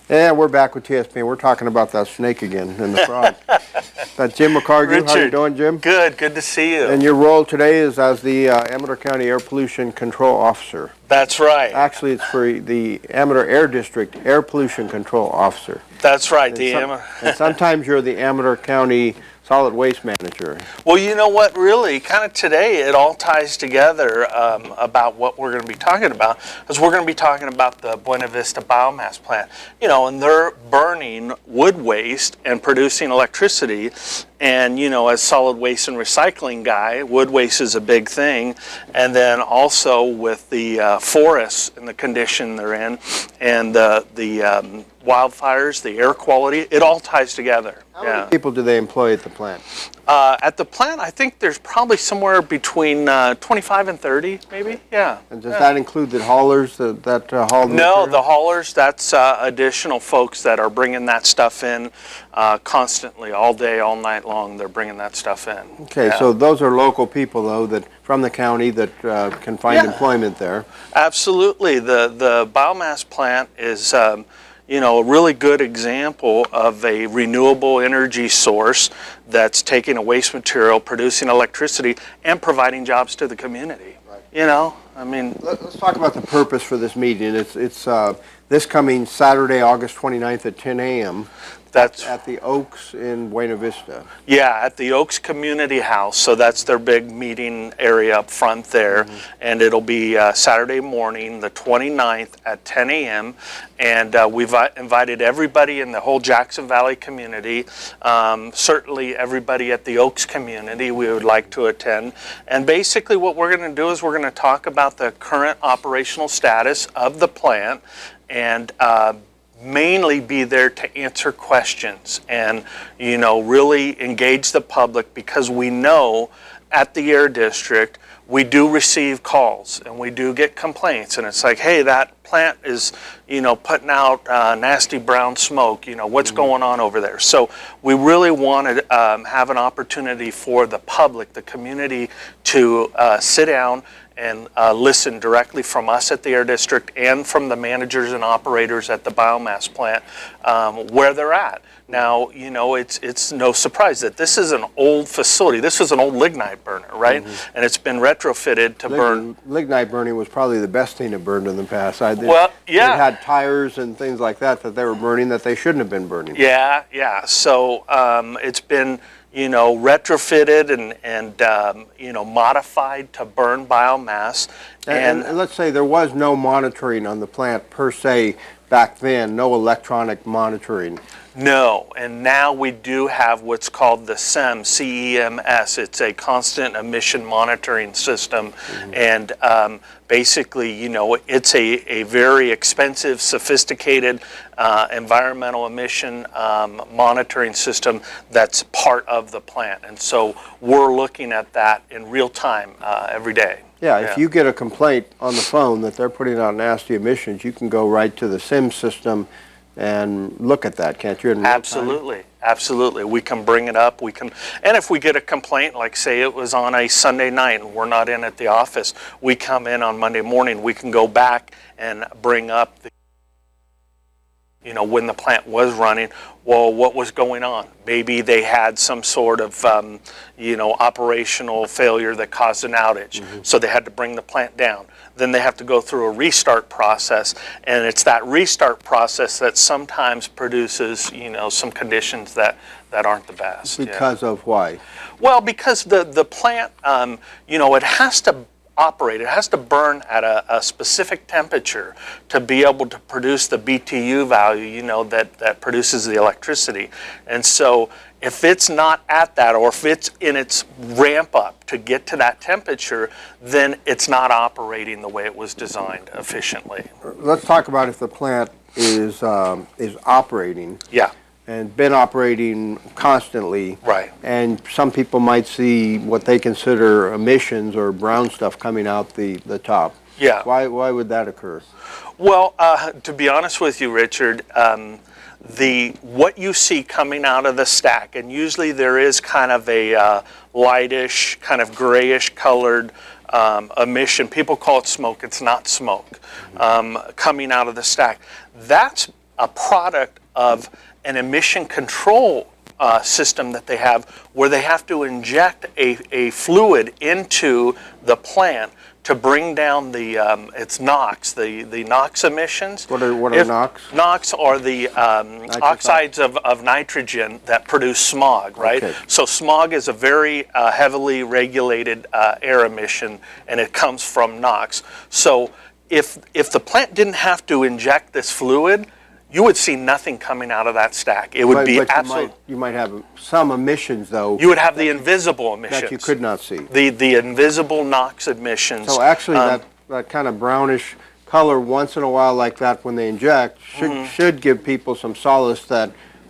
Yeah, we're back with TSPN. We're talking about that snake again and the frog. That's Jim McHargue. Richard, how you doing, Jim? Good to see you. And your role today is as the Amador County Air Pollution Control Officer. That's right. Actually, it's for the Amador Air District Air Pollution Control Officer. That's right. And sometimes you're the Amador County Solid Waste Manager. Well, you know what, really, kind of today it all ties together about what we're going to be talking about, because we're going to be talking about the Buena Vista biomass plant. You know, and they're burning wood waste and producing electricity. And, you know, as solid waste and recycling guy, wood waste is a big thing. And then also with the forests and the condition they're in, and the wildfires, the air quality, it all ties together. How many people do they employ at the plant? At the plant, I think there's probably somewhere between 25 and 30, maybe. Yeah. And does that include the haulers that haul the No, material? the haulers, that's additional folks that are bringing that stuff in constantly, all day, all night long. They're bringing that stuff in. Okay, yeah. So those are local people, though, that from the county that can find employment there. Absolutely. The biomass plant is you know, a really good example of a renewable energy source that's taking a waste material, producing electricity, and providing jobs to the community. Right. You know, I mean... Let's talk about the purpose for this meeting. It's this coming Saturday, August 29th at 10 a.m. That's at the Oaks in Buena Vista. Yeah, at the Oaks Community House. So that's their big meeting area up front there. Mm-hmm. And it'll be Saturday morning, the 29th at 10 a.m. And we've invited everybody in the whole Jackson Valley community, certainly everybody at the Oaks community we would like to attend. And basically what we're going to do is we're going to talk about the current operational status of the plant and mainly be there to answer questions and, you know, really engage the public, because we know at the Air District we do receive calls and we do get complaints, and it's like, hey, that plant is, you know, putting out nasty brown smoke, you know, what's going on over there? So we really want to have an opportunity for the public, the community, to sit down and listen directly from us at the Air District and from the managers and operators at the biomass plant where they're at. Now, you know, it's no surprise that this is an old facility. This was an old lignite burner, right? Mm-hmm. And it's been retrofitted to burn. Lignite burning was probably the best thing that burned in the past. Well, yeah. It had tires and things like that they were burning that they shouldn't have been burning. Yeah. So it's been, you know, retrofitted and you know, modified to burn biomass. And let's say there was no monitoring on the plant per se back then, no electronic monitoring. No, and now we do have what's called the CEMS. It's a constant emission monitoring system. Mm-hmm. And basically, you know, it's a very expensive, sophisticated environmental emission monitoring system that's part of the plant. And so we're looking at that in real time every day. Yeah, if you get a complaint on the phone that they're putting out nasty emissions, you can go right to the SIM system and look at that, can't you? Absolutely. We can bring it up. And if we get a complaint, like say it was on a Sunday night and we're not in at the office, we come in on Monday morning, we can go back and bring up the, you know, when the plant was running, well, what was going on? Maybe they had some sort of, you know, operational failure that caused an outage. Mm-hmm. So they had to bring the plant down. Then they have to go through a restart process. And it's that restart process that sometimes produces, you know, some conditions that aren't the best. Because of why? Well, because the plant, you know, it has to operate. It has to burn at a specific temperature to be able to produce the BTU value, you know, that produces the electricity. And so if it's not at that, or if it's in its ramp up to get to that temperature, then it's not operating the way it was designed efficiently. Let's talk about if the plant is operating. Yeah. And been operating constantly. Right. And some people might see what they consider emissions or brown stuff coming out the top. Yeah. Why would that occur? Well, to be honest with you, Richard, what you see coming out of the stack, and usually there is kind of a lightish, kind of grayish colored emission. People call it smoke. It's not smoke coming out of the stack. That's a product of an emission control system that they have, where they have to inject a fluid into the plant to bring down the its NOx, the NOx emissions. What are NOx? NOx are the oxides of nitrogen that produce smog, right? Okay. So smog is a very heavily regulated air emission, and it comes from NOx. So if the plant didn't have to inject this fluid, you would see nothing coming out of that stack. It would be absolutely. You might have some emissions, though. You would have the invisible emissions. That you could not see. The invisible NOx emissions. So actually, that kind of brownish color once in a while like that when they inject should give people some solace that